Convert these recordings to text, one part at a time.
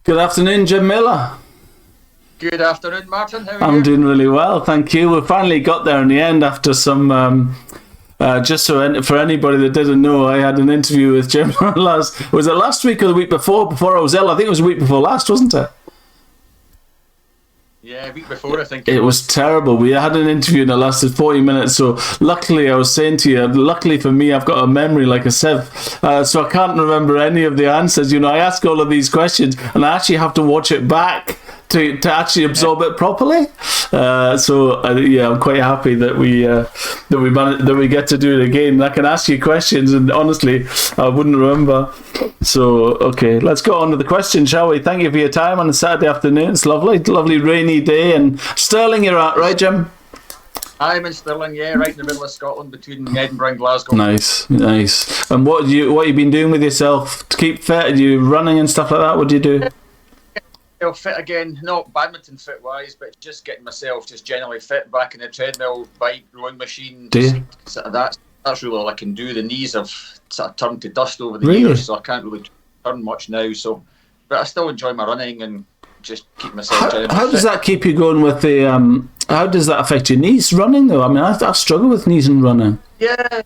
Good afternoon, Jim Miller. Good afternoon, Martin. How are I'm you? doing really well, thank you. We finally got there in the end after some. For anybody that didn't know, I had an interview with Jim was it last week or the week before? Before I was ill, I think it was the week before last, wasn't it? Yeah, a week before, I think. It was terrible. We had an interview that lasted 40 minutes. So luckily, I was saying to you, luckily for me, I've got a memory like a sieve. So I can't remember any of the answers. You know, I ask all of these questions and I actually have to watch it back to actually absorb it properly. I'm quite happy that we get to do it again. I can ask you questions and honestly, I wouldn't remember. So, okay, let's go on to the question, shall we? Thank you for your time on a Saturday afternoon. It's lovely rainy day. And Stirling you're at, right, Jim? I'm in Stirling, yeah, right in the middle of Scotland between Edinburgh and Glasgow. Nice. And what have you been doing with yourself to keep fit? Are you running and stuff like that? What do you do? Fit again, not badminton fit wise, but just getting myself just generally fit, back in the treadmill, bike, rowing machine. Do you? That's really all I can do. The knees have sort of turned to dust over the Really? years, so I can't really turn much now. So, but I still enjoy my running and just keep myself generally How does fit. that keep you going with the how does that affect your knees running though? I mean, I struggle with knees and running. Yeah,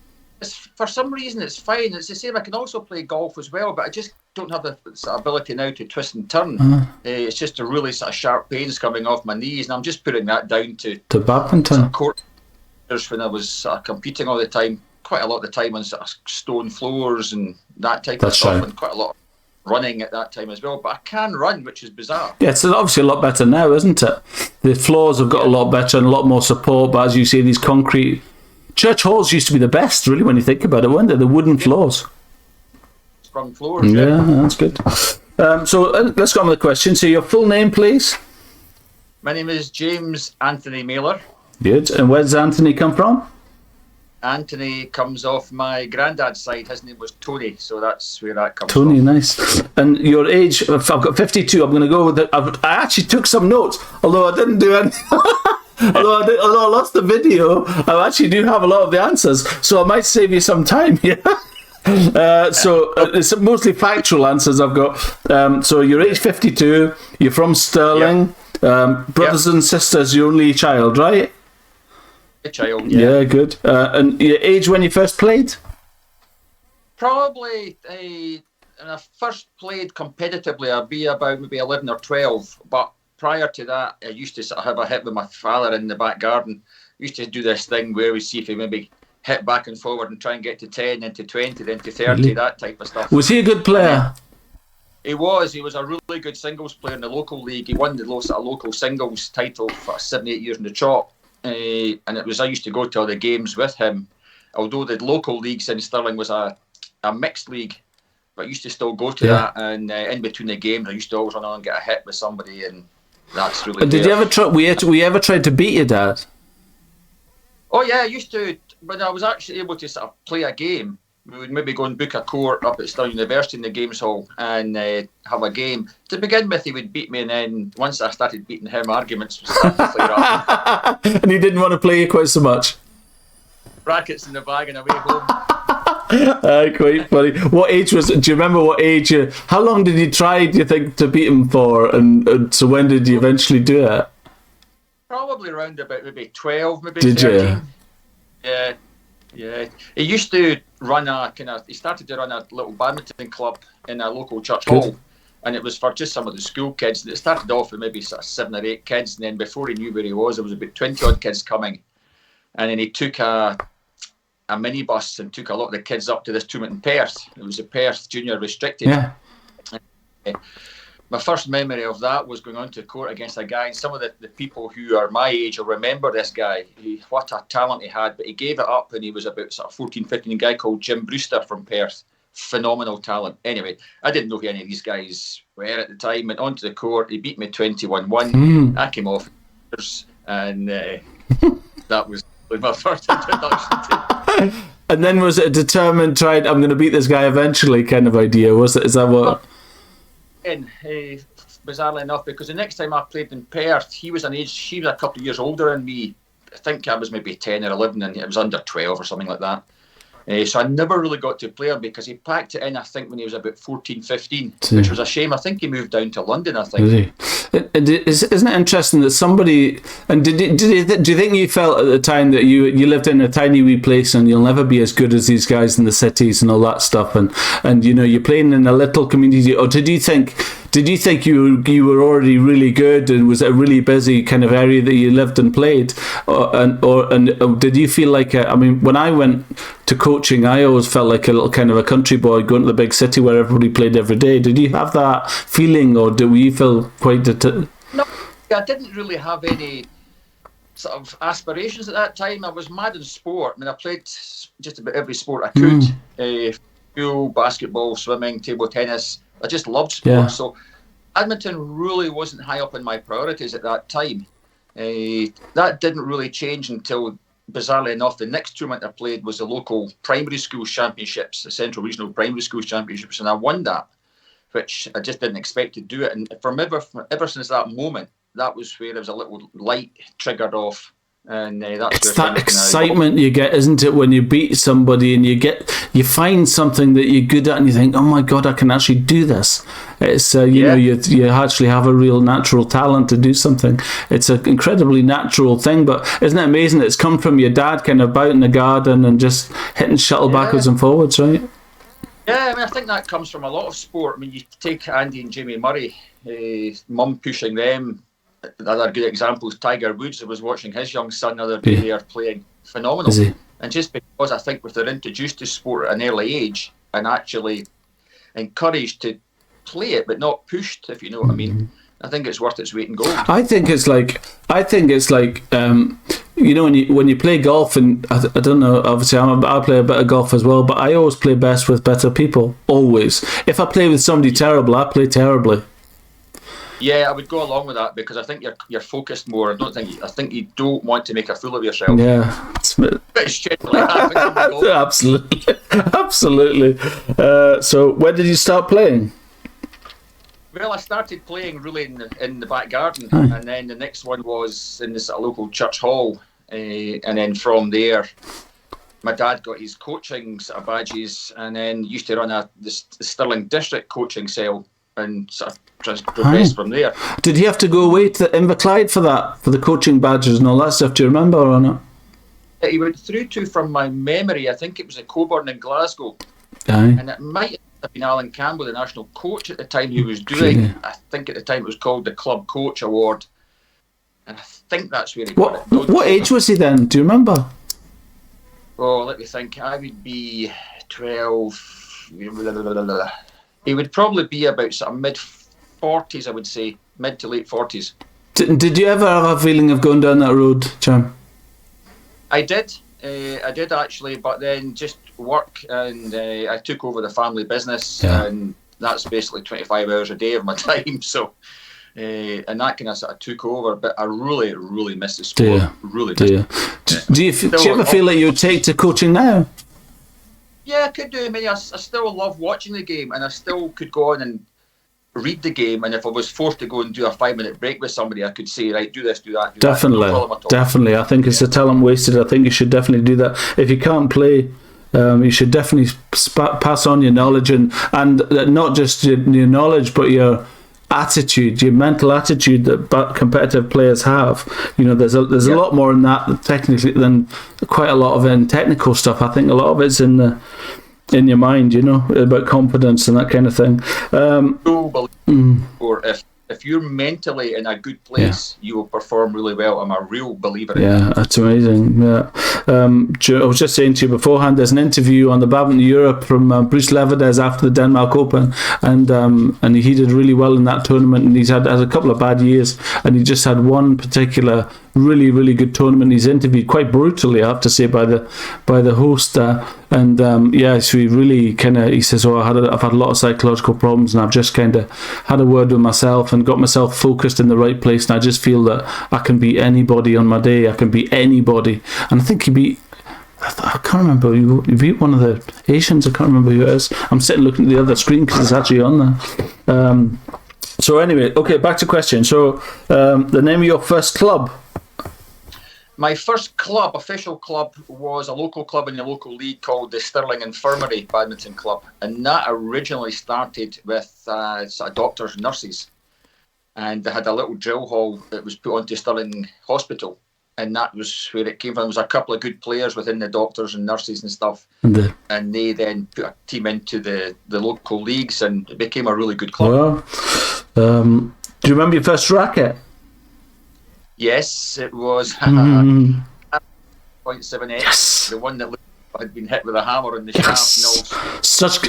for some reason it's fine. It's the same. I can also play golf as well, but I just don't have the sort of ability now to twist and turn. It's just a really sort of sharp pains coming off my knees, and I'm just putting that down to badminton. sort of court when I was competing all the time, quite a lot of the time on sort of stone floors and that type of stuff, and quite a lot of running at that time as well. But I can run, which is bizarre. Yeah, it's obviously a lot better now, isn't it? The floors have got a lot better and a lot more support, but as you say, these concrete church halls used to be the best, really, when you think about it, weren't they? The wooden floors. Sprung floors, yeah. That's good. So let's go on with the question. So your full name, please? My name is James Anthony Mailer. Good. And where does Anthony come from? Anthony comes off my granddad's side. His name was Tony, so that's where that comes Tony, from. nice. And your age? I've got 52. I'm going to go with it. I actually took some notes, although I didn't do any. Although I lost the video, I actually do have a lot of the answers, so I might save you some time here. So it's mostly factual answers I've got. So you're age 52, you're from Stirling, brothers and sisters, your only child, right? A child, yeah. Yeah, good. And your age when you first played? Probably when I first played competitively, I'd be about maybe 11 or 12, but prior to that, I used to sort of have a hit with my father in the back garden. We used to do this thing where we see if he maybe hit back and forward and try and get to 10, then to 20, then to 30, really? That type of stuff. Was he a good player? He was a really good singles player in the local league. He won the sort of local singles title for 7-8 years in the trot. And I used to go to all the games with him. Although the local leagues in Stirling was a mixed league, but I used to still go to that. And in between the games, I used to always run on and get a hit with somebody, and that's really. Did you ever try? We ever tried to beat your dad? Oh yeah, I used to. When I was actually able to sort of play a game, we would maybe go and book a court up at Stirling University in the games hall and have a game. To begin with, he would beat me, and then once I started beating him, arguments would start to flare up. And he didn't want to play you quite so much. Rackets in the bag and away home. Quite funny. What age was it? Do you remember what age? How long did you try, do you think, to beat him for? And so when did you eventually do it? Probably around about maybe 12, maybe did 13. You? Yeah. He used to run he started to run a little badminton club in a local church hall. And it was for just some of the school kids. And it started off with maybe sort of 7 or 8 kids. And then before he knew where he was, there was about 20 odd kids coming. And then he took a minibus and took a lot of the kids up to this tournament in Perth. It was a Perth Junior Restricted. Yeah. My first memory of that was going on to court against a guy, and some of the people who are my age will remember this guy. What a talent he had, but he gave it up when he was about sort of 14, 15, a guy called Jim Brewster from Perth. Phenomenal talent. Anyway, I didn't know who any of these guys were at the time. Went onto the court, he beat me 21-1. I came off, and that was my first introduction to. And then was it a determined, I'm going to beat this guy eventually kind of idea? Is that what? Bizarrely enough, because the next time I played in Perth, he was a couple of years older than me. I think I was maybe 10 or 11 and he was under 12 or something like that. So I never really got to play him because he packed it in, I think, when he was about 14, 15, which was a shame. I think he moved down to London, I think. Isn't it interesting that somebody... And do you think you felt at the time that you lived in a tiny wee place and you'll never be as good as these guys in the cities and all that stuff, and you know, you're playing in a little community, or did you think you were already really good and was it a really busy kind of area that you lived and played, or did you feel like I mean, when I went to coaching, I always felt like a little kind of a country boy going to the big city where everybody played every day. Did you have that feeling, or do you feel quite No, I didn't really have any sort of aspirations at that time. I was mad in sport. I mean, I played just about every sport I could. Pool, basketball, swimming, table tennis. I just loved sport. Yeah. So Edmonton really wasn't high up in my priorities at that time. That didn't really change until, bizarrely enough, the next tournament I played was the local primary school championships, the Central Regional Primary School Championships, and I won that, which I just didn't expect to do it. And ever since that moment, that was where there was a little light triggered off. And that's it's that excitement you get, isn't it, when you beat somebody and you find something that you're good at and you think, oh my god, I can actually do this. It's you know, you actually have a real natural talent to do something. It's an incredibly natural thing, but isn't it amazing that it's come from your dad kind of out in the garden and just hitting shuttle backwards and forwards, right? Yeah, I mean, I think that comes from a lot of sport. I mean, you take Andy and Jamie Murray, mum pushing them. The other good examples, Tiger Woods. I was watching his young son the other day. They are playing phenomenal. And just because I think if they're introduced to sport at an early age and actually encouraged to play it but not pushed, if you know what I mean, I think it's worth its weight in gold. I think it's like you know, when you play golf, and I don't know, obviously I play a bit of golf as well, but I always play best with better people. Always. If I play with somebody terrible, I play terribly. Yeah, I would go along with that because I think you're focused more. I think you don't want to make a fool of yourself. Yeah, it's generally happens. Absolutely. So when did you start playing? Well, I started playing really in the back garden, and then the next one was in this local church hall, and then from there, my dad got his coaching sort of badges, and then used to run the Stirling District coaching cell, and sort of just progressed from there. Did he have to go away to Inverclyde for the coaching badges and all that stuff? Do you remember or not? He went through to, from my memory, I think it was a Coburn in Glasgow. Aye. And it might have been Alan Campbell, the national coach at the time he was doing. Yeah. I think at the time it was called the Club Coach Award. And I think that's where he got it. What age was he then? Do you remember? Oh, let me think. I would be 12. He would probably be about sort of mid-40s, I would say. Mid to late 40s. Did you ever have a feeling of going down that road, Jim? I did. I did actually, but then just work, and I took over the family business, and that's basically 25 hours a day of my time. So, and that kind of sort of took over. But I really, really miss the sport. Really miss it. Do you ever feel like you would take to coaching now? Yeah, I could do. I mean, I still love watching the game, and I still could go on and read the game, and if I was forced to go and do a 5-minute break with somebody, I could say, right, do this, do that, do definitely, that. No definitely. I think it's a talent wasted. I think you should definitely do that. If you can't play, you should definitely pass on your knowledge, and not just your knowledge, but your attitude, your mental attitude that competitive players have. You know, there's a lot more in that technically than quite a lot of it in technical stuff. I think a lot of it's in your mind, you know, about confidence and that kind of thing. Or if you're mentally in a good place, you will perform really well. I'm a real believer in that. Yeah, that's amazing. Yeah. I was just saying to you beforehand, there's an interview on the Badminton Europe from Bruce Levenez after the Denmark Open, and he did really well in that tournament, and he's had a couple of bad years, and he just had one particular really, really good tournament. He's interviewed quite brutally, I have to say, by the host, and so he really he says, I've had a lot of psychological problems, and I've just kind of had a word with myself and got myself focused in the right place, and I just feel that I can beat anybody on my day. I can beat anybody, and I think I can't remember, you beat one of the Asians. I can't remember who it is. I'm sitting looking at the other screen because it's actually on there. So anyway, okay, back to question. So the name of your first club? My first club, official club, was a local club in the local league called the Stirling Infirmary Badminton Club, and that originally started with sort of doctors and nurses, and they had a little drill hall that was put onto Stirling Hospital, and that was where it came from. There was a couple of good players within the doctors and nurses and stuff, and they then put a team into the local leagues, and it became a really good club. Well, do you remember your first racket? Yes, it was 0.7x, Yes. the one that had been hit with a hammer in the shaft.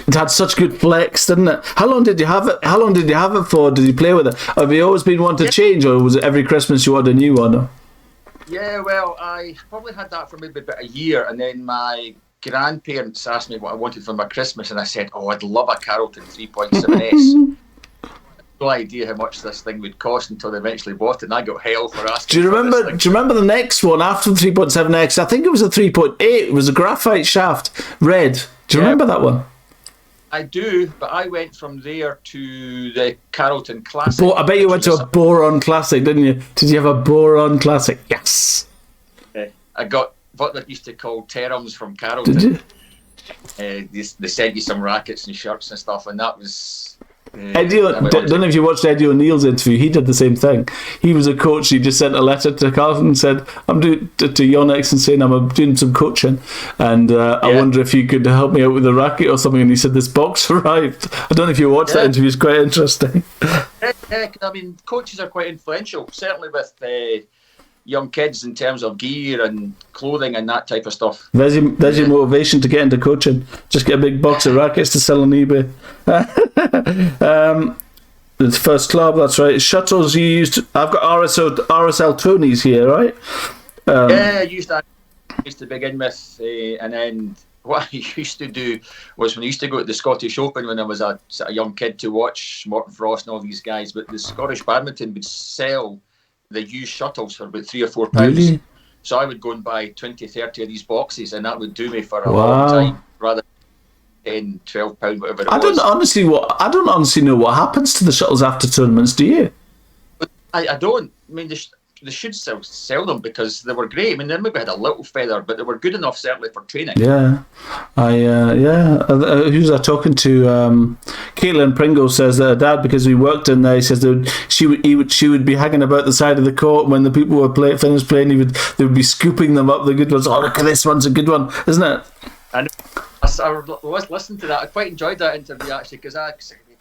It had such good flex, didn't it? How long did you have it? How long did you have it for? Did you play with it? Have you always been wanting to change, or was it every Christmas you had a new one? Yeah, well, I probably had that for maybe about a year, and then my grandparents asked me what I wanted for my Christmas, and I said, "Oh, I'd love a Carlton 3.7S." No idea how much this thing would cost until they eventually bought it, and I got hell for asking. Do you remember the next one after the 3.7X? I think it was a 3.8. It was a graphite shaft, red. Do you remember that one? I do, but I went from there to the Carlton Classic. I bet you went to a Boron Classic, didn't you? Did you have a Boron Classic? Yes. I got what they used to call terums from Carlton. Did you? They sent you some rackets and shirts and stuff, and that was... Eddie, don't know if you watched Eddie O'Neill's interview. He did the same thing. He was a coach. He just sent a letter to Carlton and said, "I'm doing to Yonex and saying I'm doing some coaching, and I wonder if you could help me out with a racket or something." And he said, "This box arrived." I don't know if you watched that interview. It's quite interesting. I mean, coaches are quite influential, certainly with young kids in terms of gear and clothing and that type of stuff. There's your motivation to get into coaching. Just get a big box of rackets to sell on eBay. The first club, that's right. Shuttles you used. I've got RSL Tony's here, right? I used that to begin with, and then what I used to do was when I used to go to the Scottish Open when I was a young kid to watch Morton Frost and all these guys, but the Scottish Badminton would sell the used shuttles for about £3 or £4. Really? So I would go and buy 20, 30 of these boxes, and that would do me for a long time, rather than £10, £12, whatever it was. I don't honestly know what happens to the shuttles after tournaments, do you? But I don't. I mean, they should sell them because they were great. I mean, they maybe had a little feather, but they were good enough certainly for training. Yeah, who's I talking to? Caitlin Pringle says that her dad, because we worked in there, he says she would be hanging about the side of the court when the people were finished playing. They would be scooping them up, the good ones. Oh, look at this one's a good one, isn't it? I was listening to that. I quite enjoyed that interview actually because I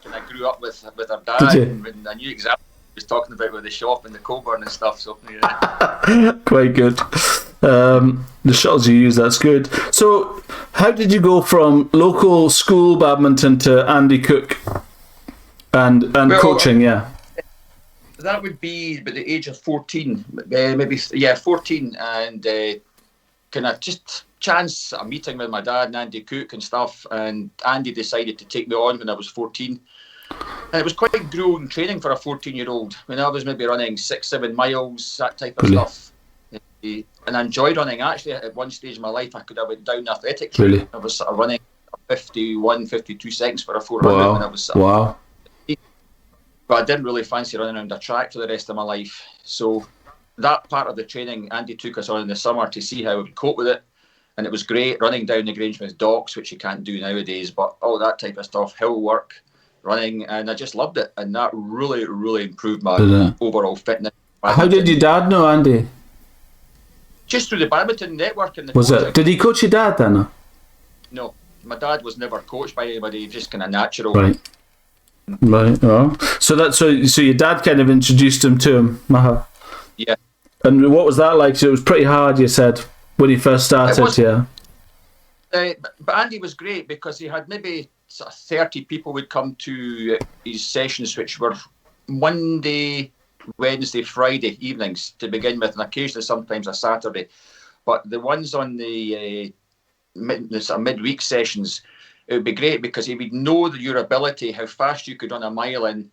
kind of grew up with her dad, and I knew exactly. Was talking about with the shop and the Coburn and stuff, so yeah. Quite good. The shuttles you use, that's good. So how did you go from local school badminton to Andy Cook and coaching? That would be about the age of 14, 14, and kind of just chance a meeting with my dad and Andy Cook and stuff, and Andy decided to take me on when I was 14. And it was quite grueling training for a 14-year-old. I mean, I was maybe running 6-7 miles, that type of stuff. And I enjoyed running. Actually, at one stage in my life, I could have went down athletics. Really? I was sort of running 51, 52 seconds for a 400 when I was But I didn't really fancy running around a track for the rest of my life. So that part of the training, Andy took us on in the summer to see how we would cope with it. And it was great running down the Grangemouth docks, which you can't do nowadays, but all that type of stuff, hill work, running, and I just loved it, and that really, really improved my overall fitness. How did your dad know Andy? Just through the badminton network. And Did he coach your dad then? No, my dad was never coached by anybody, just kind of natural. Right. Oh. So your dad kind of introduced him to him. Yeah. And what was that like? So it was pretty hard, you said, when he first started. But Andy was great because he had maybe sort of 30 people would come to his sessions, which were Monday, Wednesday, Friday evenings to begin with, and occasionally sometimes a Saturday. But the ones on the midweek sessions, it would be great because he would know your ability, how fast you could run a mile in,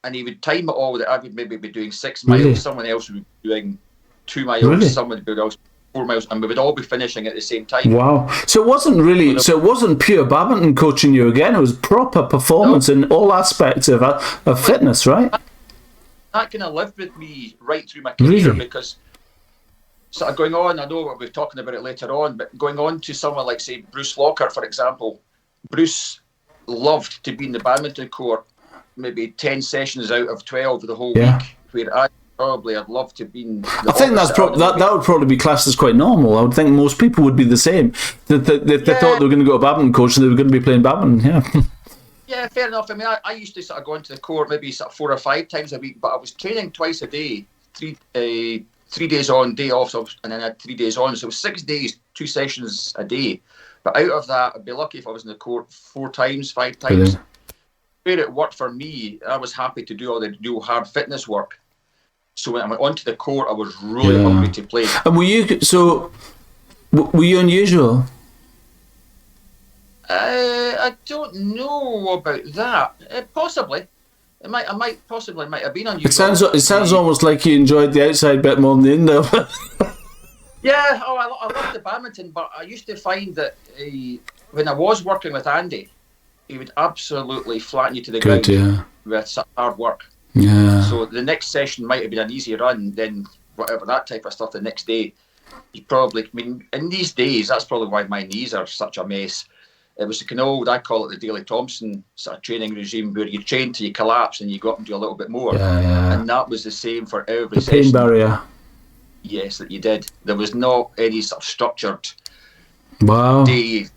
and he would time it all that I would maybe be doing 6 miles, someone else would be doing 2 miles, someone would be doing 4 miles, and we would all be finishing at the same time. Wow. So it wasn't pure badminton coaching you again, it was proper performance in all aspects of fitness, right? That kind of lived with me right through my career because sort of going on, I know we'll be talking about it later on, but going on to someone like, say, Bruce Locker, for example. Bruce loved to be in the badminton court maybe 10 sessions out of 12 the whole week, where I probably I'd love to be in the I think that would probably be classed as quite normal. I would think most people would be the same. They thought they were going to go to a badminton coach and they were going to be playing badminton, yeah. Yeah, fair enough. I mean, I used to sort of go into the court maybe sort of 4 or 5 times a week, but I was training twice a day, 3 days on, day off, and then I had 3 days on. So it was 6 days, 2 sessions a day. But out of that, I'd be lucky if I was in the court 4 times, 5 times. Brilliant. Where it worked for me, I was happy to do all the hard fitness work. So when I went onto the court, I was really hungry to play. And were you unusual? I don't know about that. Possibly. It might have been unusual. It sounds almost like you enjoyed the outside bit more than the indoor. Yeah, I love the badminton, but I used to find that when I was working with Andy, he would absolutely flatten you to the ground with some hard work. Yeah. So the next session might have been an easy run, then whatever, that type of stuff the next day. You probably, I mean, in these days, that's probably why my knees are such a mess. It was kind of old, I call it the Daley Thompson sort of training regime, where you train till you collapse and you go up and do a little bit more. Yeah. And that was the same for every session. The pain barrier. Yes, that you did. There was not any sort of structured day.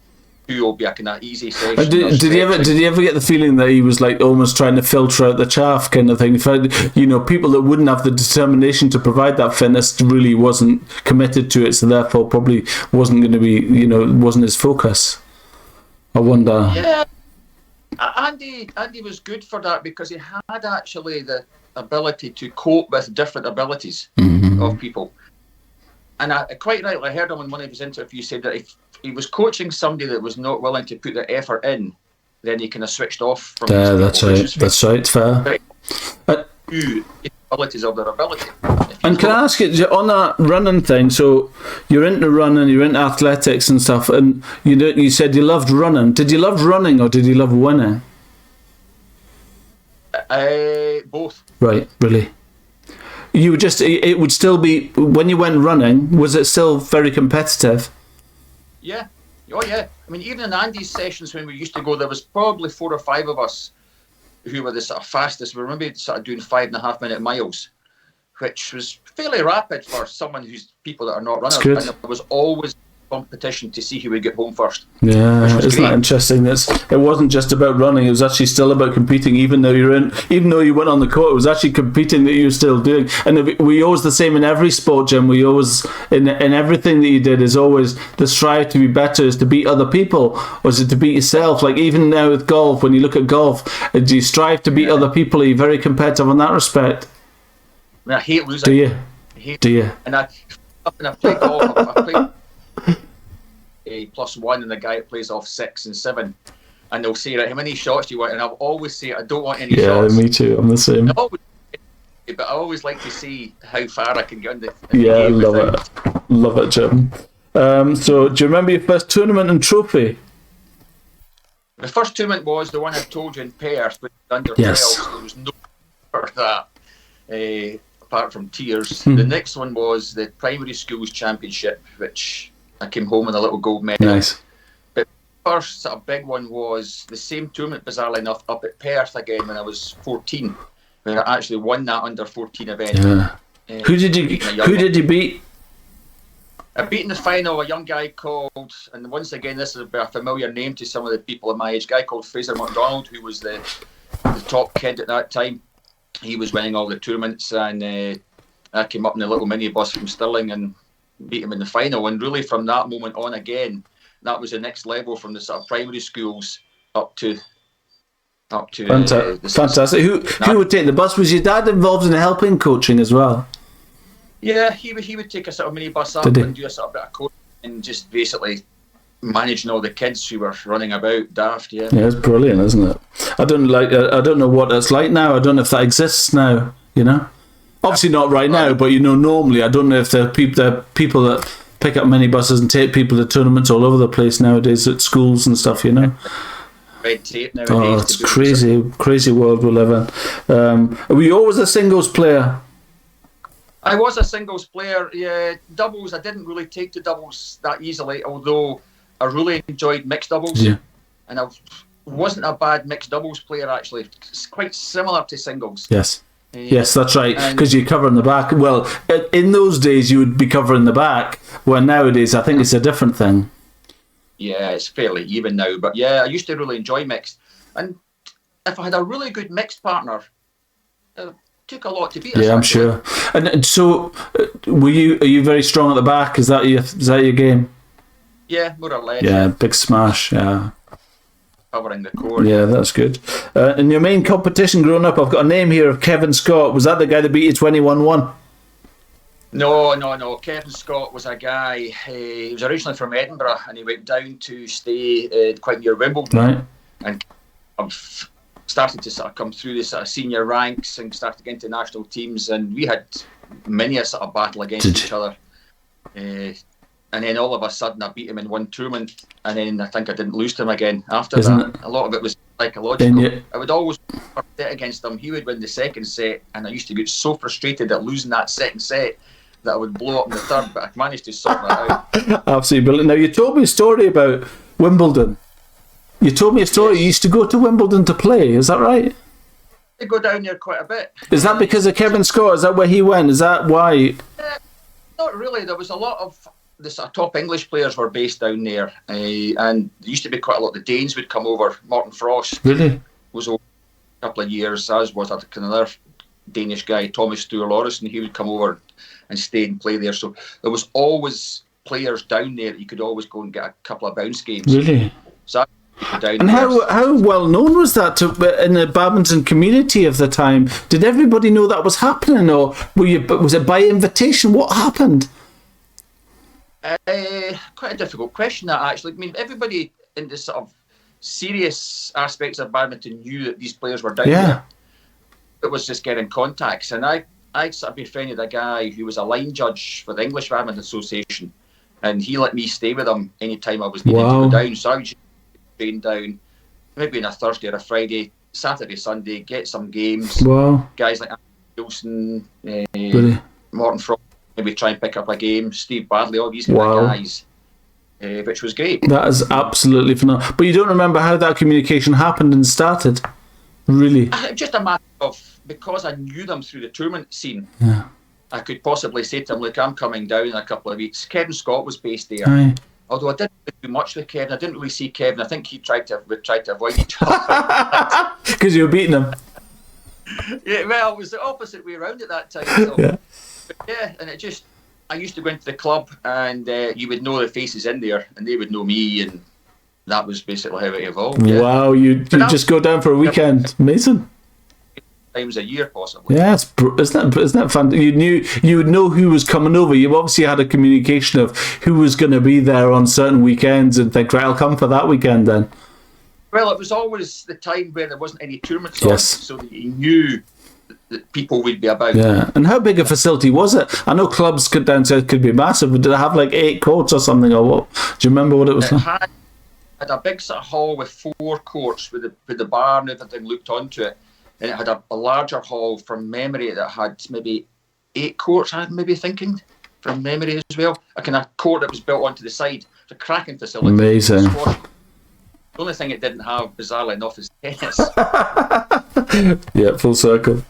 Will be a kind of easy session. Did he ever get the feeling that he was like almost trying to filter out the chaff kind of thing? People that wouldn't have the determination to provide that fitness really wasn't committed to it, so therefore probably wasn't going to be, wasn't his focus. I wonder. Yeah, Andy was good for that because he had actually the ability to cope with different abilities of people. And I quite rightly heard him in one of his interviews say that if he was coaching somebody that was not willing to put the effort in, then he kind of switched off from that's right. That's right, fair. The abilities of their ability. And can I ask you, on that running thing, so you're into running, you're into athletics and stuff, and you said you loved running. Did you love running or did you love winning? Both. Right, really. You would it would still be, when you went running, was it still very competitive? Yeah. Oh, yeah. I mean, even in Andy's sessions when we used to go, there was probably 4 or 5 of us who were the sort of fastest. We remember sort of doing 5.5 minute miles, which was fairly rapid for someone who's people that are not runners. And there was always competition to see who would get home first. Yeah, isn't that interesting? It wasn't just about running; it was actually still about competing. Even though you went on the court, it was actually competing that you were still doing. And we always the same in every sport, Jim. We always in everything that you did is always the strive to be better, is to beat other people, or is it to beat yourself? Like even now with golf, when you look at golf, do you strive to beat other people? Are you very competitive in that respect? I mean, I hate losing. Do you? And I play golf. I play a +1 and the guy that plays off 6 and 7, and they'll say, right, how many shots do you want? And I'll always say I don't want any shots. Yeah, me too. I'm the same. But I always like to see how far I can get in the I love it, Jim. So do you remember your first tournament and trophy? The first tournament was the one I told you in Perth, with under 12. So there was no for that, apart from tears. The next one was the primary schools championship, which I came home with a little gold medal. Nice. But the first sort of big one was the same tournament, bizarrely enough, up at Perth again when I was 14. When I actually won that under 14 event. Yeah. Who did you beat? I beat in the final a young guy called, and once again this is a familiar name to some of the people of my age, guy called Fraser McDonald, who was the top kid at that time. He was winning all the tournaments, and I came up in a little minibus from Stirling and beat him in the final. And really from that moment on again, that was the next level from the sort of primary schools up to fantastic. Who would take the bus? Was your dad involved in helping coaching as well? Yeah, he would take a sort of minibus up and do a sort of bit of coaching and just basically managing all the kids who were running about daft. Yeah, it's brilliant, isn't it? I don't know what it's like now. I don't know if that exists now, Obviously not right now, but normally I don't know if there are people that pick up minibuses and take people to tournaments all over the place nowadays at schools and stuff, Red tape nowadays. Oh, it's crazy world we live in. Were you always a singles player? I was a singles player. Yeah, doubles. I didn't really take to doubles that easily, although I really enjoyed mixed doubles. Yeah. And I wasn't a bad mixed doubles player, actually. It's quite similar to singles. Yes. Yes, that's right, because you're covering the back. Well, in those days, you would be covering the back, where nowadays, I think it's a different thing. Yeah, it's fairly even now. But yeah, I used to really enjoy mixed. And if I had a really good mixed partner, it took a lot to beat us. Yeah, I'm sure. And so, are you very strong at the back? Is that your game? Yeah, more or less. Yeah, big smash, yeah. Covering the court. Yeah, that's good. In your main competition growing up, I've got a name here of Kevin Scott. Was that the guy that beat you 21-1? No. Kevin Scott was a guy, he was originally from Edinburgh and he went down to stay quite near Wimbledon. Right. And I've started to sort of come through the sort of senior ranks and started to get into national teams, and we had many a sort of battle against each other. And then all of a sudden I beat him in one tournament, and then I think I didn't lose to him again after that. A lot of it was psychological. I would always bet against him. He would win the second set, and I used to get so frustrated at losing that second set that I would blow up in the third, but I managed to sort that out. Absolutely brilliant. Now, you told me a story about Wimbledon. You told me a story. You used to go to Wimbledon to play. Is that right? I go down there quite a bit. Is that because of Kevin Scott? Is that where he went? Is that why? Not really. There was a lot of the sort of top English players were based down there, and there used to be quite a lot. The Danes would come over. Martin Frost was over a couple of years, as was another Danish guy, Thomas Stuart-Lauritsen. He would come over and stay and play there. So there was always players down there that you could always go and get a couple of bounce games. Really? So and how well known was that in the badminton community of the time? Did everybody know that was happening, or was it by invitation? What happened? Quite a difficult question, that, actually. I mean, everybody in the sort of serious aspects of badminton knew that these players were down there. It was just getting contacts, and I sort of befriended a guy who was a line judge for the English Badminton Association, and he let me stay with him any time I was needed to go down. So I would train down, maybe on a Thursday or a Friday, Saturday, Sunday, get some games. Guys like Andy Wilson, Martin Frost, maybe try and pick up a game. Steve Badley, all these kind of guys, which was great. That is absolutely phenomenal. But you don't remember how that communication happened and started, really? Just a matter of, because I knew them through the tournament scene, I could possibly say to them, look, I'm coming down in a couple of weeks. Kevin Scott was based there. Although I didn't do much with Kevin. I didn't really see Kevin. I think we tried to avoid each other. Because you were beating him. Yeah, well, it was the opposite way around at that time. So. And I used to go into the club, and you would know the faces in there, and they would know me, and that was basically how it evolved. Wow, you just go down for a weekend. Amazing. Times a year, possibly. Yeah, isn't that fun? You would know who was coming over. You obviously had a communication of who was going to be there on certain weekends, and think, right, I'll come for that weekend then. Well, it was always the time where there wasn't any tournaments on, so that you knew that people would be about. Yeah, and how big a facility was it? I know clubs down south could be massive, but did it have like 8 courts or something, or what? Do you remember what it was? It had a big sort of hall with 4 courts with the bar and everything looked onto it. And it had a larger hall from memory that had maybe 8 courts, I'm maybe thinking, from memory as well. A kind of court that was built onto the side. It's a cracking facility. Amazing. The only thing it didn't have, bizarrely enough, is tennis. Yeah, full circle.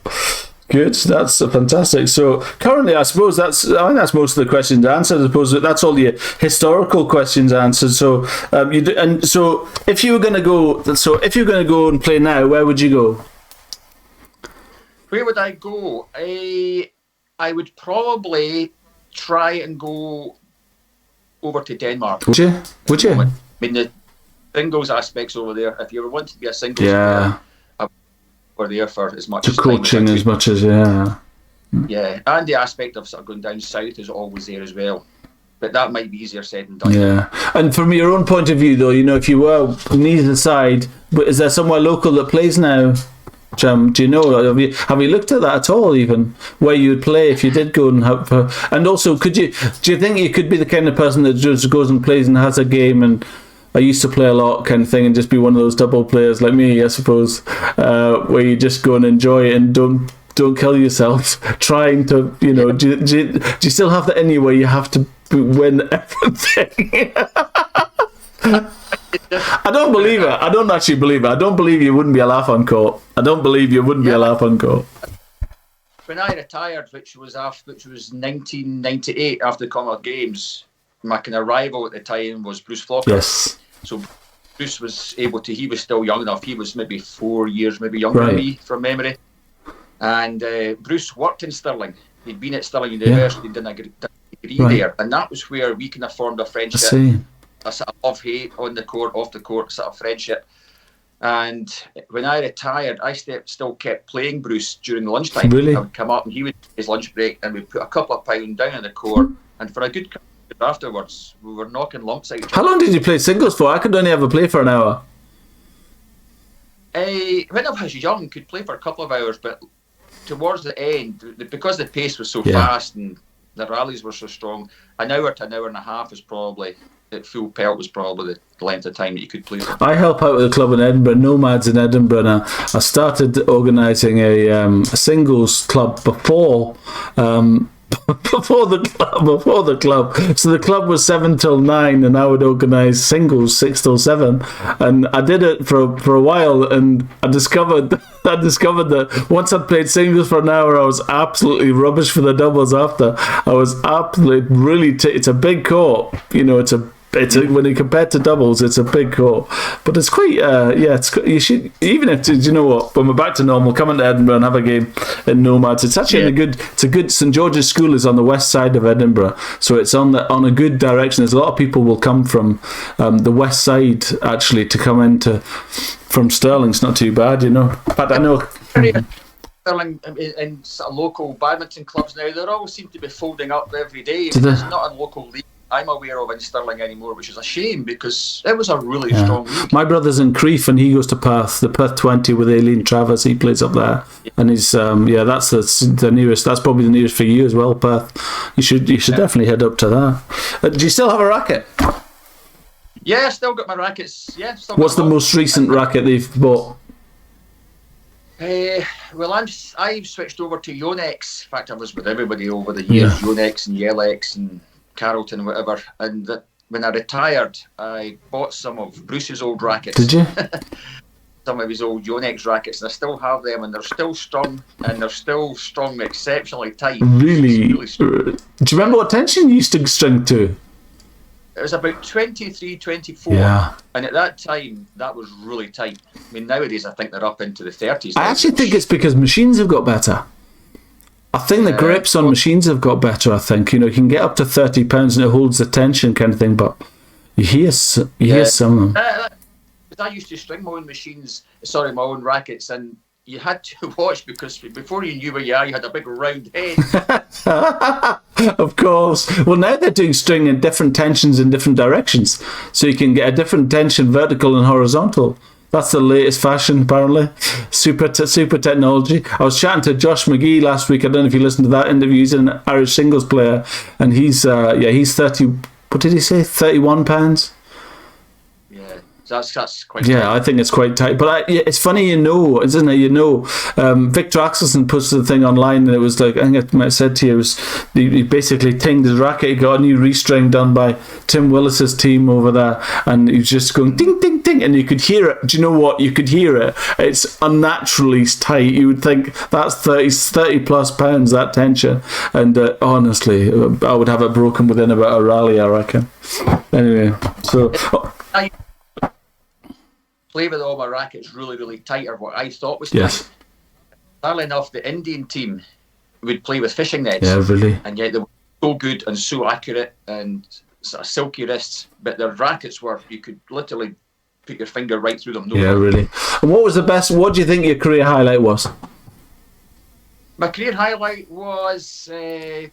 Good, that's fantastic. So currently, I think that's most of the questions answered. I suppose that's all the historical questions answered. So so if you were going to go and play now, where would you go? Where would I go? I would probably try and go over to Denmark. Would you? I mean, the singles aspects over there, if you ever wanted to be a singles player, we're there for as much as coaching as much as Yeah, and the aspect of sort of going down south is always there as well. But that might be easier said than done. Yeah, and from your own point of view, though, you know, if you were neither side, but is there somewhere local that plays now? Do you know? Have you looked at that at all? Even where you would play if you did go and help? And also, do you think you could be the kind of person that just goes and plays and has a game? And I used to play a lot, kind of thing, and just be one of those double players like me, I suppose, where you just go and enjoy it and don't don't kill yourself trying to, do you still have that in you where you have to win everything? I don't believe it. I don't actually believe it. I don't believe you wouldn't be a laugh on court. I don't believe you wouldn't be a laugh on court. When I retired, which was 1998, after the Commonwealth Games, my kind of rival at the time was Bruce Flocker. Yes. So Bruce was he was still young enough. He was maybe 4 years, maybe younger than me from memory. And Bruce worked in Stirling. He'd been at Stirling University, done a degree there, and that was where we kind of formed a friendship. A sort of love-hate on the court, off the court, sort of friendship. And when I retired, I still kept playing Bruce during lunchtime. Really? I would come up and he would take his lunch break, and we'd put a couple of pounds down on the court, and for a good couple of years afterwards, we were knocking lumps out each other. How long did you play singles for? I could only ever play for an hour. When I was young, could play for a couple of hours, but towards the end, because the pace was so fast and the rallies were so strong, an hour to an hour and a half is probably, at full pelt, was probably the length of time that you could play. I help out with a club in Edinburgh, Nomads in Edinburgh. Now, I started organising a singles club before the club. So the club was 7 till 9, and I would organise singles 6 till 7. And I did it for a while, and I discovered that once I'd played singles for an hour, I was absolutely rubbish for the doubles after. I was absolutely really. It's a big court, when you compare to doubles, it's a big court, but it's quite. You should, even if you know what, when we're back to normal, come into Edinburgh and have a game in Nomads. It's actually It's a good. St George's School is on the west side of Edinburgh, so it's on a good direction. There's a lot of people will come from the west side actually to come into from Stirling. It's not too bad, But I know. Stirling in sort of local badminton clubs now, they all seem to be folding up every day. There's not a local league I'm aware of in Stirling anymore, which is a shame because it was a really strong league. My brother's in Crieff and he goes to Perth, the Perth 20 with Aileen Travers. He plays up there, and he's that's the nearest. That's probably the nearest for you as well, Perth. You should definitely head up to that. Do you still have a racket? Yeah, still got my rackets. Yeah. What's the most recent racket they've bought? Well, I've switched over to Yonex. In fact, I was with everybody over the years, Yonex and Yelex and Carrollton, whatever. And when I retired, I bought some of Bruce's old rackets. Did you? Some of his old Yonex rackets, and I still have them, and they're still strong, exceptionally tight. Really? Really strong. Do you remember what tension you used to string to? It was about 23, 24. Yeah. And at that time, that was really tight. I mean, nowadays, I think they're up into the 30s. I actually think it's because machines have got better. I think the grips on machines have got better, I think. You can get up to 30 pounds and it holds the tension kind of thing, but you hear some of them. I used to string my own my own rackets, and you had to watch because before you knew where you are, you had a big round head. Of course. Well, now they're doing string in different tensions in different directions, so you can get a different tension, vertical and horizontal. That's the latest fashion, apparently. Super technology. I was chatting to Josh McGee last week. I don't know if you listened to that interview. He's an Irish singles player, and he's 30. What did he say? 31 pounds. Yeah. That's quite tight. I think it's quite tight. But it's funny, isn't it? Victor Axelson puts the thing online, and it was like, I think I might have said to you, he basically tinged his racket. He got a new restring done by Tim Willis's team over there, and he was just going ding, ding, ding, and you could hear it. Do you know what? You could hear it. It's unnaturally tight. You would think that's 30 plus pounds, that tension. And honestly, I would have it broken within about a rally, I reckon. Anyway, so... I play with all my rackets really, really tight, or what I thought was tight. Yes. Funnily enough, the Indian team would play with fishing nets. Yeah, really. And yet they were so good and so accurate and sort of silky wrists, but their rackets were, you could literally put your finger right through them. Really. And what do you think your career highlight was? My career highlight was... in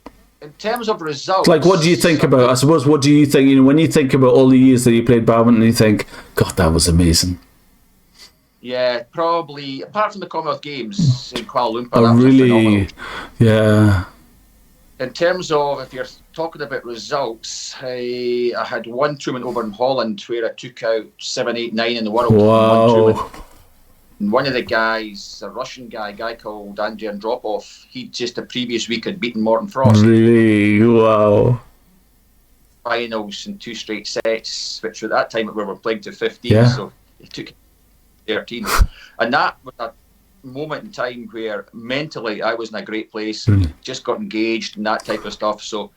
terms of results... Like, what do you think about... I suppose, what do you think... when you think about all the years that you played badminton, you think, God, that was amazing. Yeah, probably... Apart from the Commonwealth Games in Kuala Lumpur, that was phenomenal. Yeah. In terms of, if you're talking about results, I had one tournament over in Holland where I took out 7, 8, 9 in the world. Wow. And one of the guys, a Russian guy, a guy called Andrei Andropov, he just the previous week had beaten Morton Frost. Really? Wow. Finals in 2 straight sets, which at that time we were playing to 15, Yeah. so he took 13. And that was a moment in time where mentally I was in a great place, just got engaged and that type of stuff. So,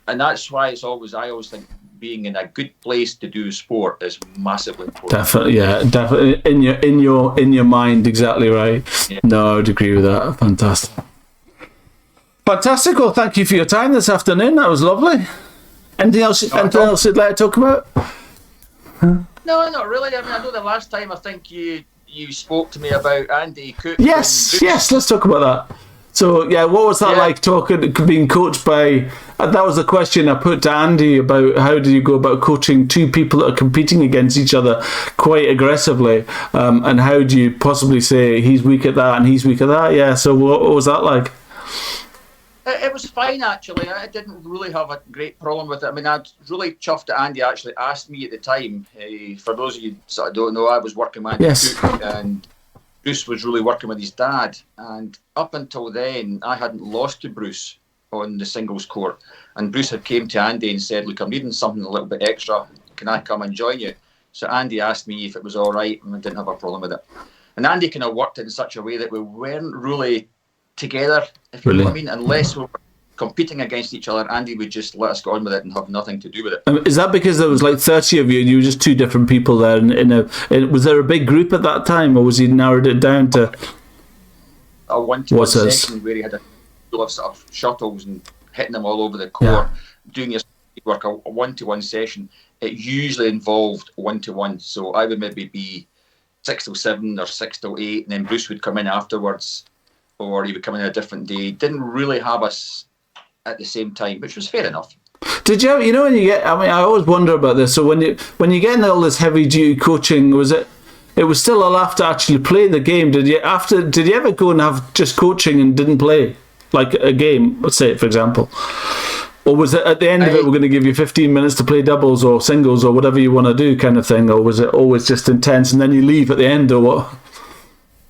and that's why I always think being in a good place to do sport is massively important. Definitely. In your mind, exactly right. Yeah. No, I would agree with that. Fantastic. Well, thank you for your time this afternoon. That was lovely. Anything else you'd like to talk about? No, not really. I mean, I know the last time I think you spoke to me about Andy Cook. Yes, let's talk about that. So, yeah, what was that like being coached by... that was the question I put to Andy about how do you go about coaching 2 people that are competing against each other quite aggressively, and how do you possibly say he's weak at that and he's weak at that? Yeah, so what was that like? It was fine, actually. I didn't really have a great problem with it. I mean, I was really chuffed that Andy actually asked me at the time. For those of you that don't know, I was working with Andy Cook, and Bruce was really working with his dad. And up until then, I hadn't lost to Bruce on the singles court. And Bruce had came to Andy and said, look, I'm needing something a little bit extra. Can I come and join you? So Andy asked me if it was all right, and I didn't have a problem with it. And Andy kind of worked it in such a way that we weren't really together, if you know what I mean, unless we were competing against each other. Andy would just let us go on with it and have nothing to do with it. Is that because there was like 30 of you and you were just 2 different people there? Was there a big group at that time, or was he narrowed it down to a one-to-one session where he had a couple of sort of shuttles and hitting them all over the court, doing your work, a one-to-one session? It usually involved one-to-one, so I would maybe be 6 till 7 or 6 till 8, and then Bruce would come in afterwards, or he would come in a different day. Didn't really have us at the same time, which was fair enough. Did you, when you get, I always wonder about this, so when you get into all this heavy duty coaching, it was still a laugh to actually play the game? Did you ever go and have just coaching and didn't play, like a game, let's say, for example? Or was it at the end of it, we're going to give you 15 minutes to play doubles or singles or whatever you want to do kind of thing? Or was it always just intense and then you leave at the end, or what?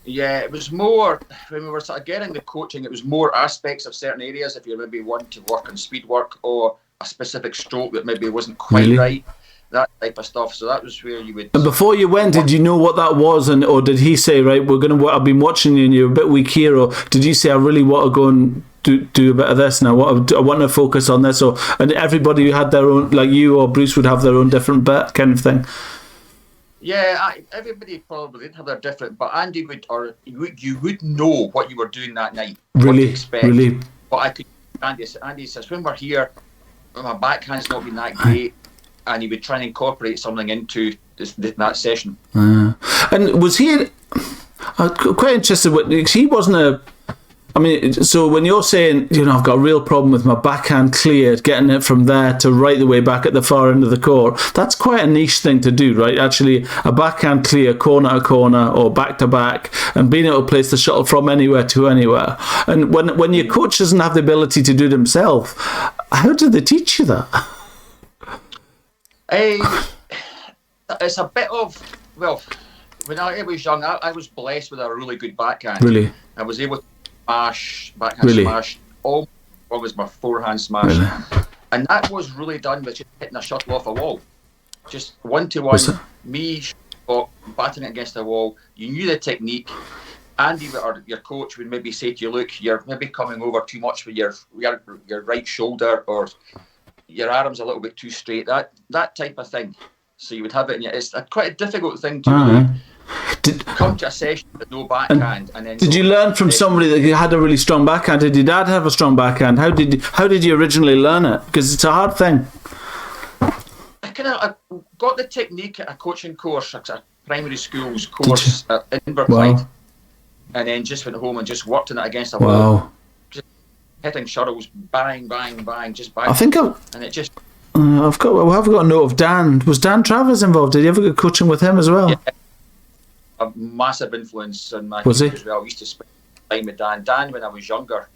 Yeah, it was more, when we were sort of getting the coaching, it was more aspects of certain areas. If you maybe want to work on speed work or a specific stroke that maybe wasn't quite right, that type of stuff. So that was where you would... And before you went, did you know what that was? Or did he say, right, I've been watching you and you're a bit weak here? Or did you say, I really want to go and do a bit of this now? I want to focus on this? And everybody had their own, like you or Bruce would have their own different bit kind of thing? Yeah, everybody probably did have their different, but Andy would, or you would know what you were doing that night. What to expect. Really. But I could, Andy says, when we're here, my backhand's not been that great, and he would try and incorporate something into that session. And was he, I'm quite interested, he wasn't so when you're saying, I've got a real problem with my backhand cleared, getting it from there to right the way back at the far end of the court, that's quite a niche thing to do, right? Actually, a backhand clear corner to corner or back to back, and being able to place the shuttle from anywhere to anywhere. And when your coach doesn't have the ability to do it himself, how do they teach you that? It's a bit of, well, when I was young, I was blessed with a really good backhand. Really? I was able to backhand smash, always my forehand smash. Really? And that was really done with just hitting a shuttle off a wall. Just one-to-one, me batting it against the wall. You knew the technique. Andy, or your coach, would maybe say to you, look, you're maybe coming over too much with your right shoulder, or your arm's a little bit too straight, that type of thing. So you would have it, it's quite a difficult thing to really come to a session with no backhand. And then did you learn from somebody that had a really strong backhand? Did your dad have a strong backhand? How did you originally learn it? Because it's a hard thing. I got the technique at a coaching course, a primary school's course at Inverclyde. Wow. And then just went home and just worked on it against a wall. Just hitting shuttles, bang, bang, bang, just bang. I think and it just... I've got a note of Dan. Was Dan Travers involved? Did you ever get coaching with him as well? Yeah. A massive influence on my team as well. I used to spend time with Dan. Dan, when I was younger,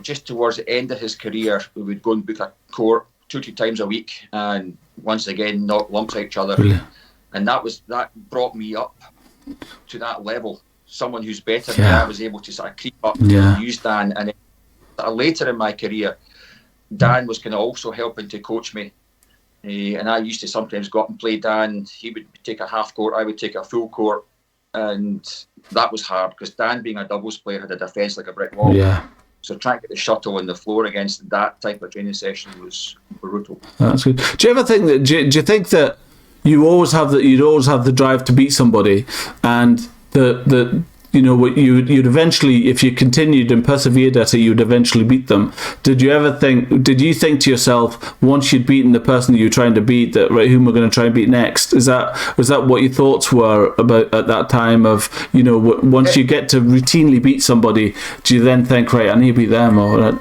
just towards the end of his career, we would go and book a court 2-3 times a week, and once again knock lumps at each other. Brilliant. And that brought me up to that level, someone who's better than me, I was able to sort of creep up and use Dan. And then later in my career, Dan was kind of also helping to coach me. And I used to sometimes go up and play Dan. He would take a half court, I would take a full court. And that was hard because Dan, being a doubles player, had a defence like a brick wall. Yeah. So trying to get the shuttle on the floor against that type of training session was brutal. That's good. Do you ever think that? Do you think that you'd always have the drive to beat somebody, and the you know what you'd eventually, if you continued and persevered at it, you'd eventually beat them? Did you think to yourself, once you'd beaten the person that you were trying to beat, that right, whom we're going to try and beat next? Was that what your thoughts were about at that time? Of, you know, once you get to routinely beat somebody, do you then think, right, I need to beat them? Or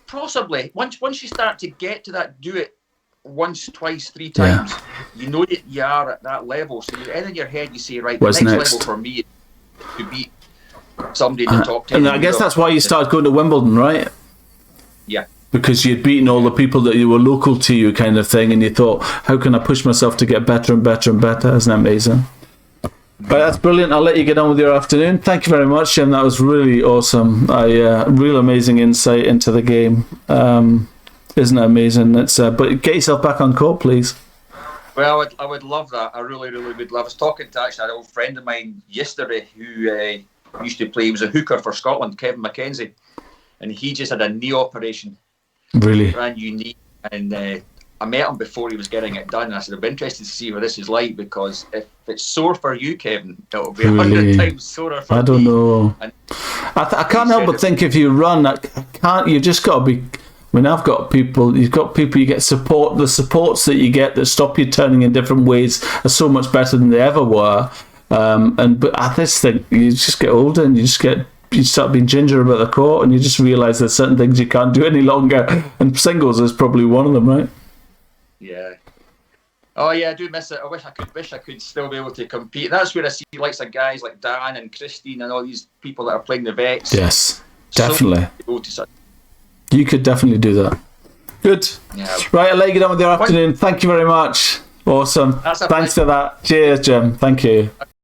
possibly. Once you start to get to that, do it once, twice, 3 times, you know that you are at that level. So you're in your head, you say, right, what's the next next level for me is to beat somebody in the top 10. And I guess that's why you started going to Wimbledon, right? Yeah. Because you'd beaten all the people that you were local to you, kind of thing, and you thought, how can I push myself to get better and better and better? Isn't that amazing? But that's brilliant. I'll let you get on with your afternoon. Thank you very much, Jim. That was really awesome. Real amazing insight into the game. Isn't it amazing? But get yourself back on court, please. Well, I would love that. I really, really would love. I was talking to actually an old friend of mine yesterday who used to play. He was a hooker for Scotland, Kevin McKenzie, and he just had a knee operation. Really? Brand new knee. And I met him before he was getting it done. And I said, I'm interested to see what this is like, because if it's sore for you, Kevin, it'll be 100 times sorer for me. I don't know. And I can't help but think, if you run, you've just got to be... I mean, I've got people, you get support. The supports that you get that stop you turning in different ways are so much better than they ever were. But I just think you just get older and you start being ginger about the court, and you just realise there's certain things you can't do any longer. And singles is probably one of them, right? Yeah. Oh yeah, I do miss it. I wish I could still be able to compete. That's where I see likes of guys like Dan and Christine and all these people that are playing the vets. Yes, definitely. So you could definitely do that. Good. Yeah. Right, I'll let you get on with your afternoon. Thank you very much. Awesome. Thanks for that. Cheers, Jim. Thank you.